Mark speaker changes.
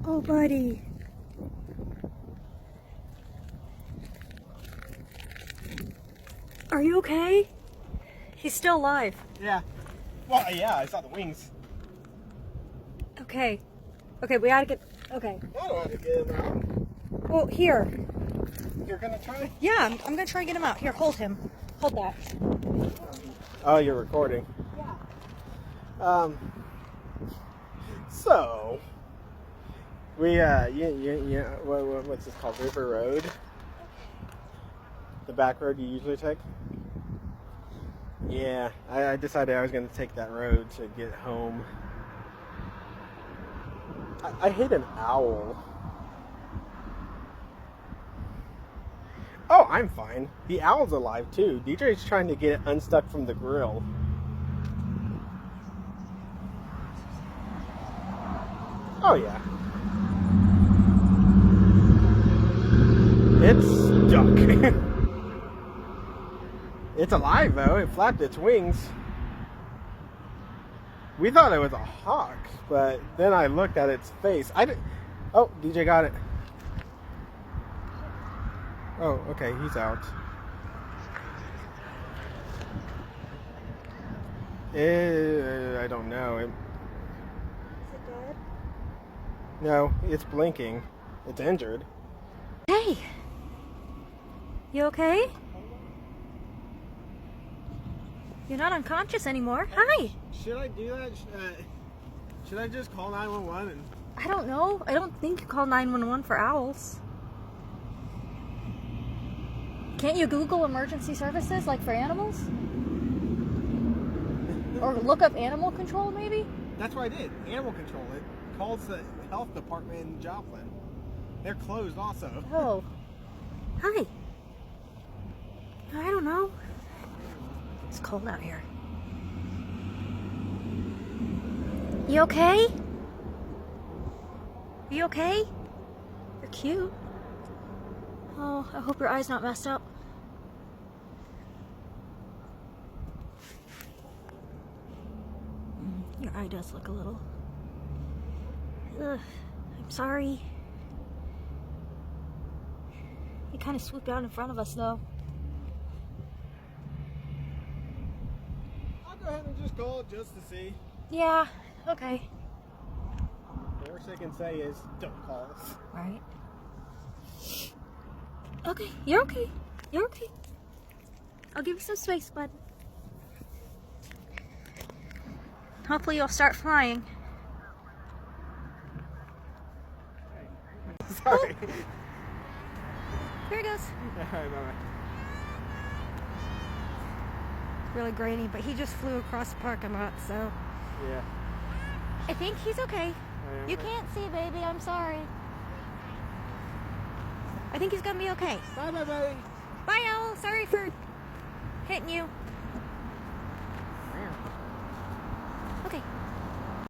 Speaker 1: Oh, buddy. Are you okay? He's still alive.
Speaker 2: Yeah. Well, yeah, I saw the wings.
Speaker 1: Okay. Okay, we gotta get... Okay.
Speaker 2: I don't want to get him out.
Speaker 1: Well, here.
Speaker 2: You're gonna try?
Speaker 1: Yeah, I'm gonna try and get him out. Here, hold him. Hold that.
Speaker 2: Oh, you're recording.
Speaker 1: Yeah.
Speaker 2: So... We, what's this called? River Road? The back road you usually take? Yeah, I decided I was going to take that road to get home. I hit an owl. Oh, I'm fine. The owl's alive too. DJ's trying to get it unstuck from the grill. Oh yeah. It's stuck. It's alive though. It flapped its wings. We thought it was a hawk, but then I looked at its face. Oh, DJ got it. Oh, okay, he's out. I don't know.
Speaker 1: Is it dead?
Speaker 2: No, it's blinking. It's injured.
Speaker 1: Hey! You okay? You're not unconscious anymore. Hi!
Speaker 2: Should I do that? Should I just call 911 and...
Speaker 1: I don't know. I don't think you call 911 for owls. Can't you Google emergency services like for animals? Or look up animal control maybe?
Speaker 2: That's what I did. Animal control. It calls the health department in Joplin. They're closed also.
Speaker 1: Oh. Hi. I don't know. It's cold out here. You okay? You okay? You're cute. Oh, I hope your eye's not messed up. Your eye does look a little... Ugh, I'm sorry. He kind of swooped down in front of us, though.
Speaker 2: I'll go ahead and just call it just to see.
Speaker 1: Yeah, okay.
Speaker 2: The worst they can say is, don't call us.
Speaker 1: Right. Okay, you're okay. You're okay. I'll give you some space, bud. Hopefully you'll start flying.
Speaker 2: Sorry.
Speaker 1: Here it goes.
Speaker 2: Alright, bye-bye.
Speaker 1: Really grainy, but he just flew across the parking lot, so...
Speaker 2: Yeah.
Speaker 1: I think he's okay. You
Speaker 2: Okay.
Speaker 1: can't see, baby. I'm sorry. I think he's gonna be okay.
Speaker 2: Bye-bye, buddy.
Speaker 1: Bye, Owl. Sorry for hitting you.